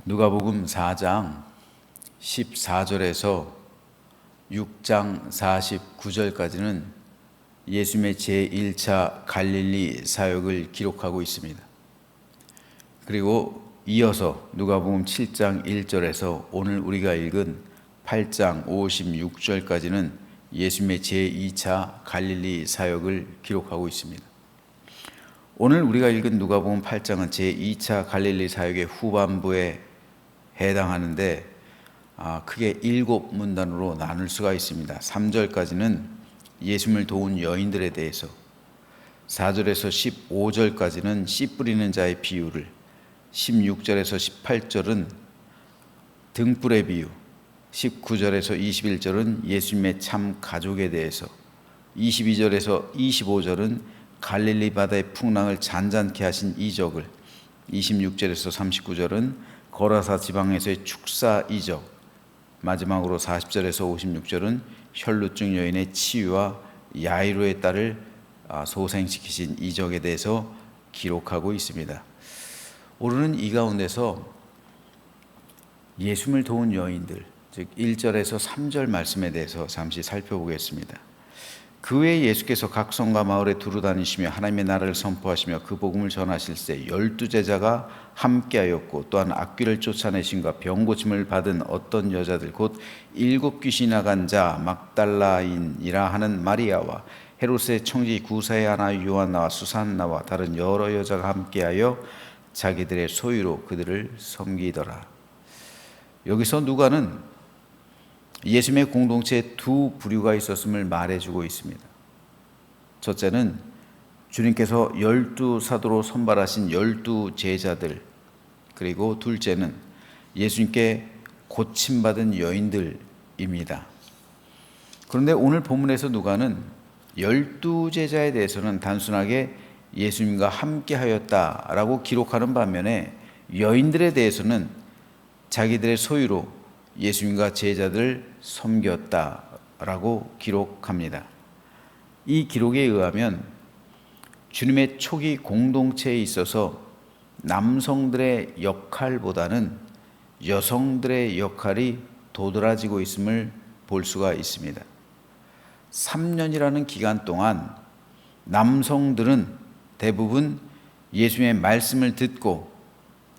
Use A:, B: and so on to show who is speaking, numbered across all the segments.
A: 누가복음 4장 14절에서 6장 49절까지는 예수님의 제1차 갈릴리 사역을 기록하고 있습니다. 그리고 이어서 누가복음 7장 1절에서 오늘 우리가 읽은 8장 56절까지는 예수님의 제2차 갈릴리 사역을 기록하고 있습니다. 오늘 우리가 읽은 누가복음 8장은 제2차 갈릴리 사역의 후반부에 해당하는데 크게 7문단으로 나눌 수가 있습니다. 3절까지는 예수님을 도운 여인들에 대해서, 4절에서 15절까지는 씨 뿌리는 자의 비유를, 16절에서 18절은 등불의 비유, 19절에서 21절은 예수님의 참 가족에 대해서, 22절에서 25절은 갈릴리 바다의 풍랑을 잔잔케 하신 이적을, 26절에서 39절은 거라사 지방에서의 축사 이적, 마지막으로 40절에서 56절은 혈루증 여인의 치유와 야이로의 딸을 소생시키신 이적에 대해서 기록하고 있습니다. 오늘은 이 가운데서 예수님을 도운 여인들, 즉 1절에서 3절 말씀에 대해서 잠시 살펴보겠습니다. 그 외에 예수께서 각 성과 마을에 두루 다니시며 하나님의 나라를 선포하시며 그 복음을 전하실 때 12제자가 함께하였고, 또한 악귀를 쫓아내심과 병 고침을 받은 어떤 여자들 곧 7 귀신이 나간 자 막달라인이라 하는 마리아와 헤롯의 청지 구사의 하나 요한나와 수산나와 다른 여러 여자가 함께하여 자기들의 소유로 그들을 섬기더라. 여기서 누가는 예수님의 공동체에 두 부류가 있었음을 말해주고 있습니다. 첫째는 주님께서 12사도로 선발하신 12제자들, 그리고 둘째는 예수님께 고침받은 여인들입니다. 그런데 오늘 본문에서 누가는 12제자에 대해서는 단순하게 예수님과 함께 하였다라고 기록하는 반면에 여인들에 대해서는 자기들의 소유로 예수님과 제자들을 섬겼다라고 기록합니다. 이 기록에 의하면 주님의 초기 공동체에 있어서 남성들의 역할보다는 여성들의 역할이 도드라지고 있음을 볼 수가 있습니다. 3년이라는 기간 동안 남성들은 대부분 예수님의 말씀을 듣고,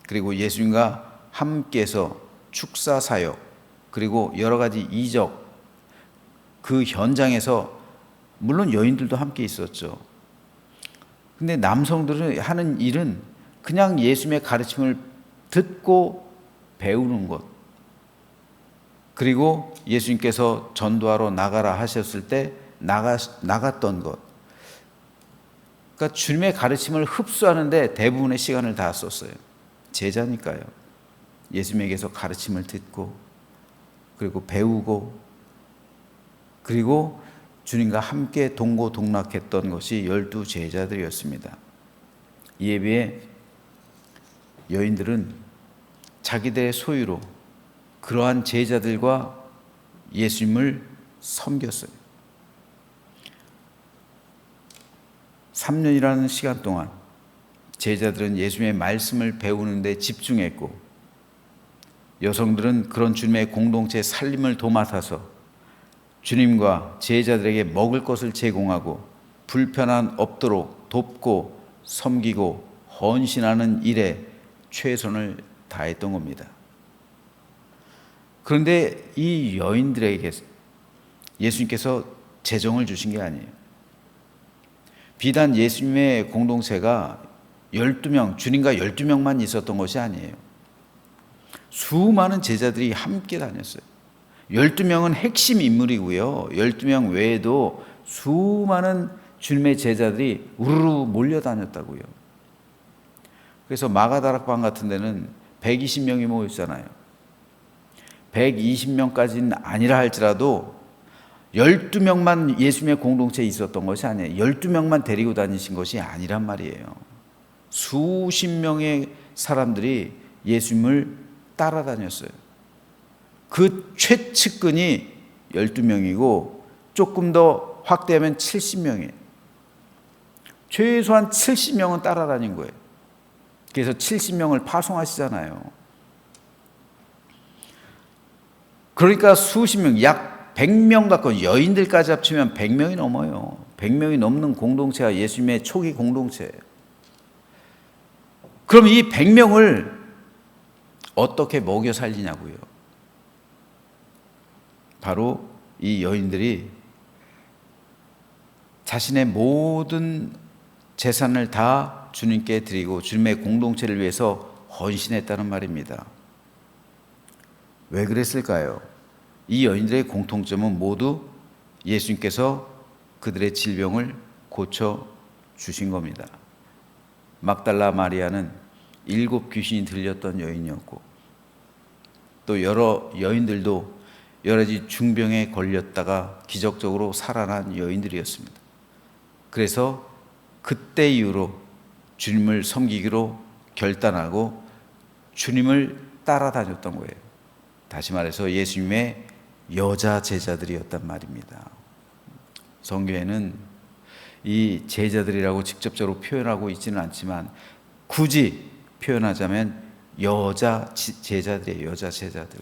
A: 그리고 예수님과 함께해서 축사 사역, 그리고 여러 가지 이적, 그 현장에서 물론 여인들도 함께 있었죠. 근데 남성들은 하는 일은 그냥 예수님의 가르침을 듣고 배우는 것, 그리고 예수님께서 전도하러 나가라 하셨을 때 나갔던 것. 그러니까 주님의 가르침을 흡수하는데 대부분의 시간을 다 썼어요. 제자니까요. 예수님에게서 가르침을 듣고, 그리고 배우고, 그리고 주님과 함께 동고동락했던 것이 12제자들이었습니다. 이에 비해 여인들은 자기들의 소유로 그러한 제자들과 예수님을 섬겼어요. 3년이라는 시간 동안 제자들은 예수님의 말씀을 배우는 데 집중했고, 여성들은 그런 주님의 공동체의 살림을 도맡아서 주님과 제자들에게 먹을 것을 제공하고 불편함 없도록 돕고 섬기고 헌신하는 일에 최선을 다했던 겁니다. 그런데 이 여인들에게 예수님께서 재정을 주신 게 아니에요. 비단 예수님의 공동체가 12명, 주님과 12명만 있었던 것이 아니에요. 수많은 제자들이 함께 다녔어요. 12명은 핵심 인물이고요. 12명 외에도 수많은 주님의 제자들이 우르르 몰려다녔다고요. 그래서 마가다락방 같은 데는 120명이 모였잖아요. 120명까지는 아니라 할지라도 12명만 예수님의 공동체에 있었던 것이 아니에요. 12명만 데리고 다니신 것이 아니란 말이에요. 수십 명의 사람들이 예수님을 따라다녔어요. 그 최측근이 12명이고 조금 더 확대하면 70명이에요. 최소한 70명은 따라다닌 거예요. 그래서 70명을 파송하시잖아요. 그러니까 수십 명, 약 100명 가까운 여인들까지 합치면 100명이 넘어요. 100명이 넘는 공동체가 예수님의 초기 공동체예요. 그럼 이 100명을 어떻게 먹여 살리냐고요. 바로 이 여인들이 자신의 모든 재산을 다 주님께 드리고 주님의 공동체를 위해서 헌신했다는 말입니다. 왜 그랬을까요? 이 여인들의 공통점은 모두 예수님께서 그들의 질병을 고쳐 주신 겁니다. 막달라 마리아는 7 귀신이 들렸던 여인이었고, 또 여러 여인들도 여러 가지 중병에 걸렸다가 기적적으로 살아난 여인들이었습니다. 그래서 그때 이후로 주님을 섬기기로 결단하고 주님을 따라다녔던 거예요. 다시 말해서 예수님의 여자 제자들이었단 말입니다. 성경에는 이 제자들이라고 직접적으로 표현하고 있지는 않지만 굳이 표현하자면 여자 제자들이에요. 여자 제자들.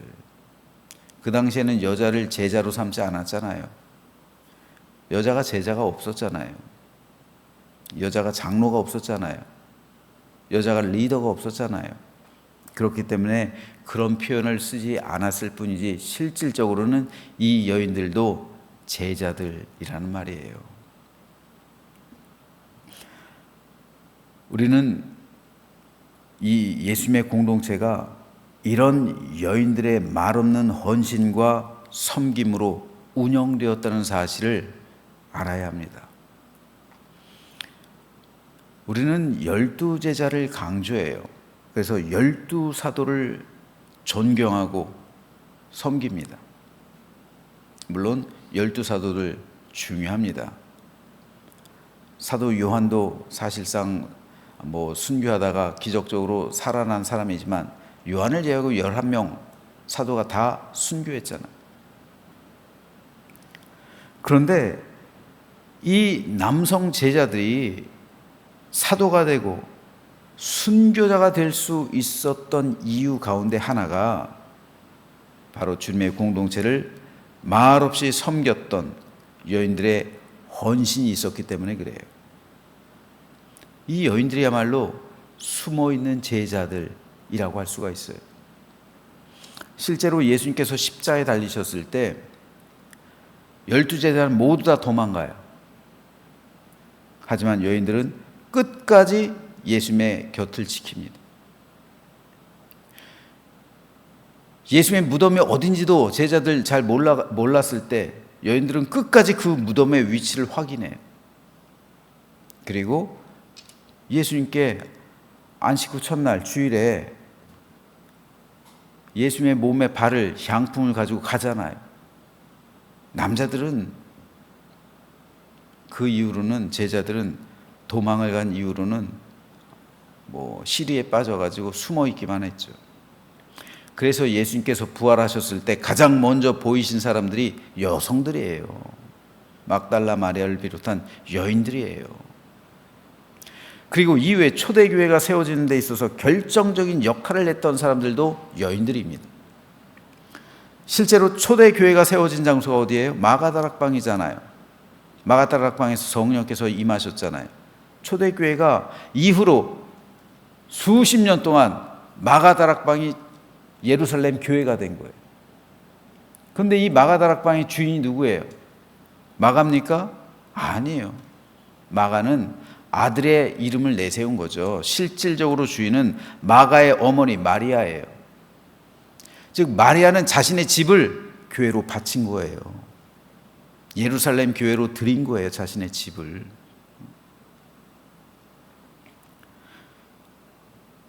A: 그 당시에는 여자를 제자로 삼지 않았잖아요. 여자가 제자가 없었잖아요. 여자가 장로가 없었잖아요. 여자가 리더가 없었잖아요. 그렇기 때문에 그런 표현을 쓰지 않았을 뿐이지 실질적으로는 이 여인들도 제자들이라는 말이에요. 우리는 이 예수님의 공동체가 이런 여인들의 말없는 헌신과 섬김으로 운영되었다는 사실을 알아야 합니다. 우리는 12제자를 강조해요. 그래서 12사도를 존경하고 섬깁니다. 물론 12사도들 중요합니다. 사도 요한도 사실상 순교하다가 기적적으로 살아난 사람이지만 요한을 제외하고 11명 사도가 다 순교했잖아요. 그런데 이 남성 제자들이 사도가 되고 순교자가 될 수 있었던 이유 가운데 하나가 바로 주님의 공동체를 말없이 섬겼던 여인들의 헌신이 있었기 때문에 그래요. 이 여인들이야말로 숨어있는 제자들이라고 할 수가 있어요. 실제로 예수님께서 십자가에 달리셨을 때 12제자는 모두 다 도망가요. 하지만 여인들은 끝까지 예수님의 곁을 지킵니다. 예수님의 무덤이 어딘지도 제자들 잘 몰랐을 때 여인들은 끝까지 그 무덤의 위치를 확인해요. 그리고 예수님께 안식 후 첫날 주일에 예수님의 몸에 바를 향품을 가지고 가잖아요. 남자들은 그 이후로는 제자들은 도망을 간 이후로는 시리에 빠져가지고 숨어 있기만 했죠. 그래서 예수님께서 부활하셨을 때 가장 먼저 보이신 사람들이 여성들이에요. 막달라 마리아를 비롯한 여인들이에요. 그리고 이후에 초대교회가 세워지는 데 있어서 결정적인 역할을 했던 사람들도 여인들입니다. 실제로 초대교회가 세워진 장소가 어디예요? 마가다락방이잖아요. 마가다락방에서 성령께서 임하셨잖아요. 초대교회가 이후로 수십 년 동안 마가다락방이 예루살렘 교회가 된 거예요. 그런데 이 마가다락방의 주인이 누구예요? 마가입니까? 아니에요. 마가는 아들의 이름을 내세운 거죠. 실질적으로 주인은 마가의 어머니 마리아예요. 즉 마리아는 자신의 집을 교회로 바친 거예요. 예루살렘 교회로 드린 거예요. 자신의 집을.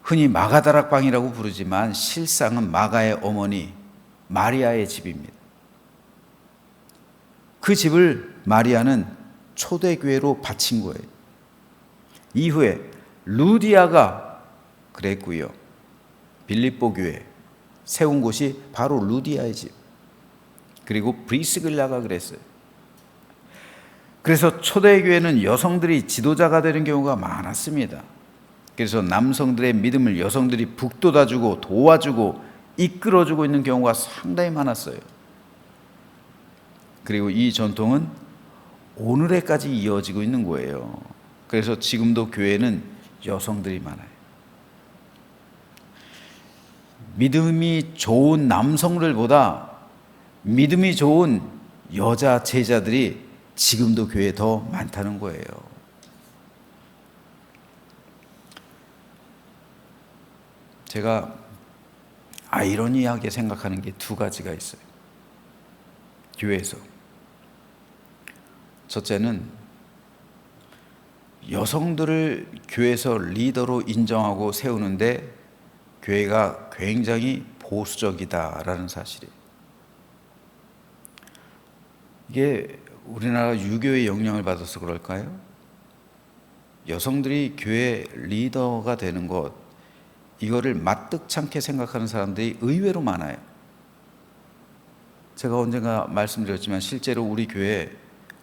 A: 흔히 마가다락방이라고 부르지만 실상은 마가의 어머니 마리아의 집입니다. 그 집을 마리아는 초대교회로 바친 거예요. 이후에 루디아가 그랬고요. 빌립보 교회 세운 곳이 바로 루디아의 집. 그리고 브리스길라가 그랬어요. 그래서 초대교회는 여성들이 지도자가 되는 경우가 많았습니다. 그래서 남성들의 믿음을 여성들이 북돋아주고 도와주고 이끌어주고 있는 경우가 상당히 많았어요. 그리고 이 전통은 오늘에까지 이어지고 있는 거예요. 그래서 지금도 교회는 여성들이 많아요. 믿음이 좋은 남성들보다 믿음이 좋은 여자 제자들이 지금도 교회에 더 많다는 거예요. 제가 아이러니하게 생각하는 게 두 가지가 있어요. 교회에서. 첫째는 여성들을 교회에서 리더로 인정하고 세우는데 교회가 굉장히 보수적이다라는 사실이에요. 이게 우리나라 유교의 영향을 받아서 그럴까요? 여성들이 교회 리더가 되는 것, 이거를 마뜩찮게 생각하는 사람들이 의외로 많아요. 제가 언젠가 말씀드렸지만 실제로 우리 교회에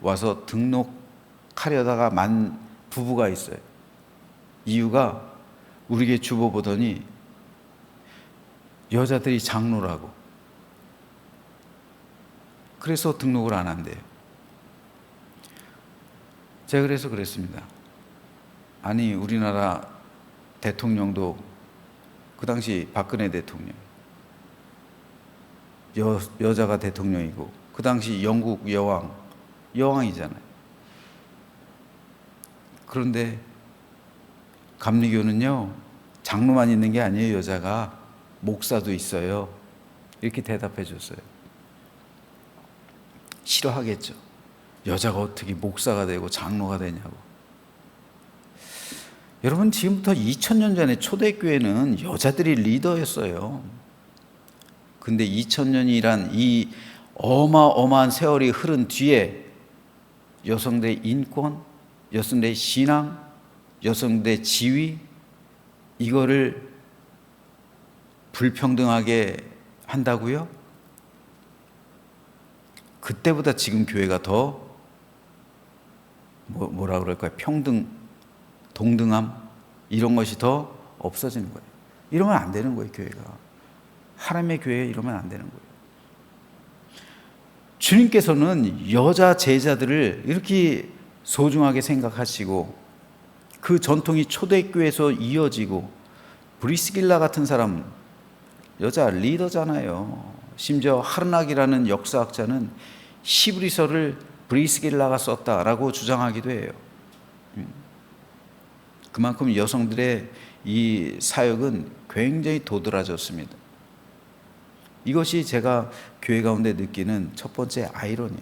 A: 와서 등록하려다가 만 부부가 있어요. 이유가 우리 교회 주보 보더니 여자들이 장로라고. 그래서 등록을 안 한대요. 제가 그래서 그랬습니다. 아니, 우리나라 대통령도 그 당시 박근혜 대통령, 여자가 대통령이고, 그 당시 영국 여왕이잖아요. 그런데 감리교는요, 장로만 있는 게 아니에요. 여자가 목사도 있어요. 이렇게 대답해 줬어요. 싫어하겠죠. 여자가 어떻게 목사가 되고 장로가 되냐고. 여러분, 지금부터 2000년 전에 초대교회는 여자들이 리더였어요. 근데 2000년이란 이 어마어마한 세월이 흐른 뒤에 여성들의 인권, 여성들의 신앙, 여성들의 지위, 이거를 불평등하게 한다고요? 그때보다 지금 교회가 더 뭐라 그럴까요? 동등함 이런 것이 더 없어지는 거예요. 이러면 안 되는 거예요. 교회가 하나님의 교회에 이러면 안 되는 거예요. 주님께서는 여자 제자들을 이렇게 소중하게 생각하시고 그 전통이 초대교회에서 이어지고 브리스길라 같은 사람 여자 리더잖아요. 심지어 하르낙이라는 역사학자는 히브리서를 브리스길라가 썼다라고 주장하기도 해요. 그만큼 여성들의 이 사역은 굉장히 도드라졌습니다. 이것이 제가 교회 가운데 느끼는 첫 번째 아이러니예요.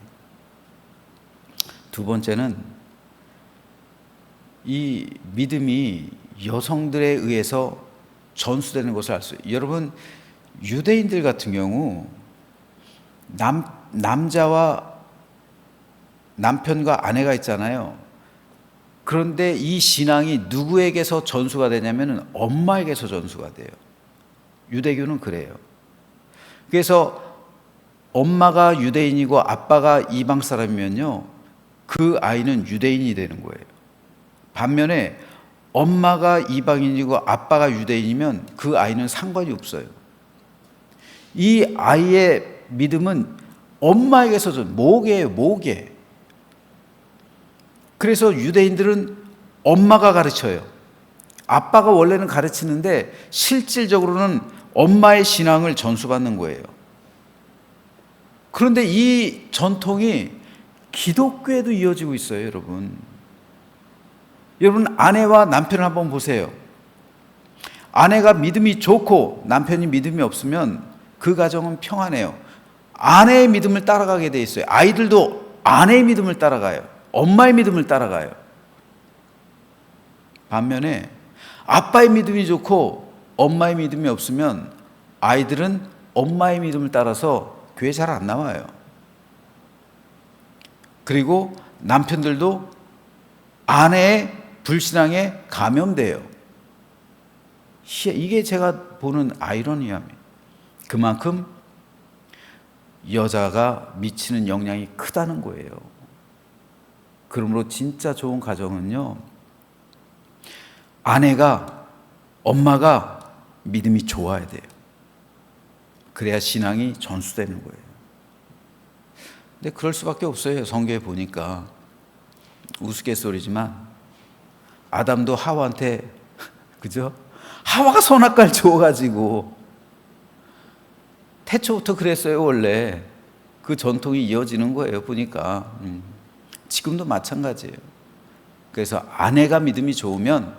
A: 두 번째는 이 믿음이 여성들에 의해서 전수되는 것을 알 수 있어요. 여러분, 유대인들 같은 경우 남자와 남편과 아내가 있잖아요. 그런데 이 신앙이 누구에게서 전수가 되냐면 엄마에게서 전수가 돼요. 유대교는 그래요. 그래서 엄마가 유대인이고 아빠가 이방 사람이면요, 그 아이는 유대인이 되는 거예요. 반면에 엄마가 이방인이고 아빠가 유대인이면 그 아이는 상관이 없어요. 이 아이의 믿음은 엄마에게서 모계예요, 모계. 그래서 유대인들은 엄마가 가르쳐요. 아빠가 원래는 가르치는데 실질적으로는 엄마의 신앙을 전수받는 거예요. 그런데 이 전통이 기독교에도 이어지고 있어요, 여러분. 여러분, 아내와 남편을 한번 보세요. 아내가 믿음이 좋고 남편이 믿음이 없으면 그 가정은 평안해요. 아내의 믿음을 따라가게 돼 있어요. 아이들도 아내의 믿음을 따라가요. 엄마의 믿음을 따라가요. 반면에 아빠의 믿음이 좋고 엄마의 믿음이 없으면 아이들은 엄마의 믿음을 따라서 교회 잘 안 나와요. 그리고 남편들도 아내의 불신앙에 감염돼요. 이게 제가 보는 아이러니함이에요. 그만큼 여자가 미치는 영향이 크다는 거예요. 그러므로 진짜 좋은 가정은요, 엄마가 믿음이 좋아야 돼요. 그래야 신앙이 전수되는 거예요. 근데 그럴 수밖에 없어요. 성경에 보니까 우스갯소리지만 아담도 하와한테 그죠? 하와가 선악과를 줘가지고 태초부터 그랬어요. 원래 그 전통이 이어지는 거예요. 보니까 지금도 마찬가지예요. 그래서 아내가 믿음이 좋으면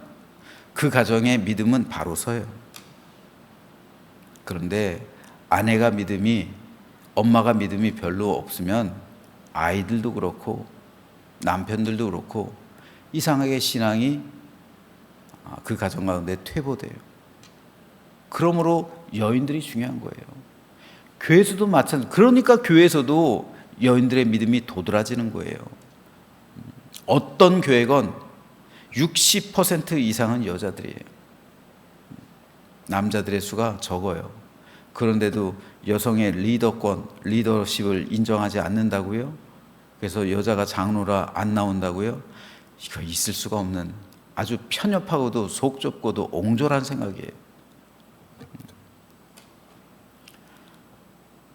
A: 그 가정의 믿음은 바로 서요. 그런데 아내가 믿음이, 엄마가 믿음이 별로 없으면 아이들도 그렇고 남편들도 그렇고 이상하게 신앙이 그 가정 가운데 퇴보돼요. 그러므로 여인들이 중요한 거예요. 교회에서도 마찬가지. 그러니까 교회에서도 여인들의 믿음이 도드라지는 거예요. 어떤 교회건 60% 이상은 여자들이에요. 남자들의 수가 적어요. 그런데도 여성의 리더십을 인정하지 않는다고요? 그래서 여자가 장로라 안 나온다고요? 이거 있을 수가 없는 아주 편협하고도 속 좁고도 옹졸한 생각이에요.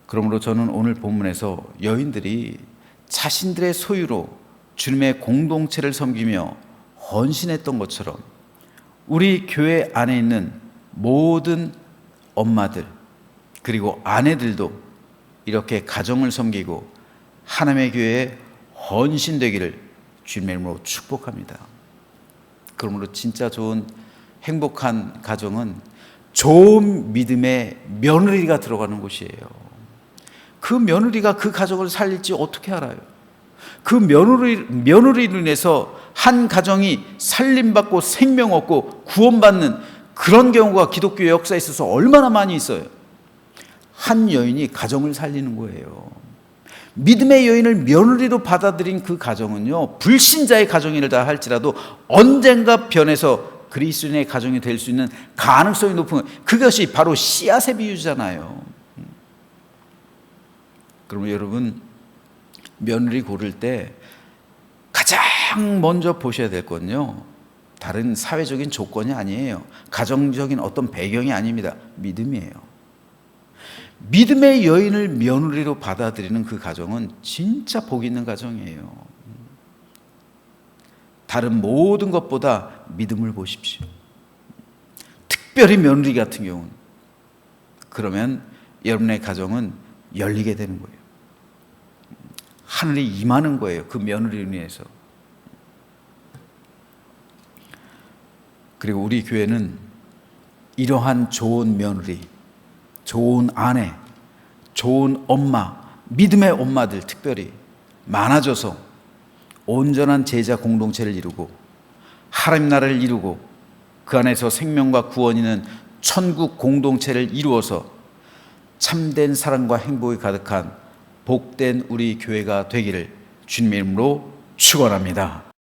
A: 그러므로 저는 오늘 본문에서 여인들이 자신들의 소유로 주님의 공동체를 섬기며 헌신했던 것처럼 우리 교회 안에 있는 모든 엄마들 그리고 아내들도 이렇게 가정을 섬기고 하나님의 교회에 헌신되기를 주님의 이름으로 축복합니다. 그러므로 진짜 좋은 행복한 가정은 좋은 믿음의 며느리가 들어가는 곳이에요. 그 며느리가 그 가정을 살릴지 어떻게 알아요? 그 며느리로 인해서 한 가정이 살림받고 생명 얻고 구원받는 그런 경우가 기독교 역사에 있어서 얼마나 많이 있어요. 한 여인이 가정을 살리는 거예요. 믿음의 여인을 며느리로 받아들인 그 가정은요, 불신자의 가정이라 할지라도 언젠가 변해서 그리스도인의 가정이 될 수 있는 가능성이 높은, 그것이 바로 씨앗의 비유잖아요. 그러면 여러분, 며느리 고를 때 가장 먼저 보셔야 될 건요, 다른 사회적인 조건이 아니에요. 가정적인 어떤 배경이 아닙니다. 믿음이에요. 믿음의 여인을 며느리로 받아들이는 그 가정은 진짜 복 있는 가정이에요. 다른 모든 것보다 믿음을 보십시오. 특별히 며느리 같은 경우는. 그러면 여러분의 가정은 열리게 되는 거예요. 하늘이 임하는 거예요. 그 며느리로 인해서. 그리고 우리 교회는 이러한 좋은 며느리, 좋은 아내, 좋은 엄마, 믿음의 엄마들 특별히 많아져서 온전한 제자 공동체를 이루고 하나님 나라를 이루고 그 안에서 생명과 구원이 있는 천국 공동체를 이루어서 참된 사랑과 행복이 가득한 복된 우리 교회가 되기를 주님의 이름으로 축원합니다.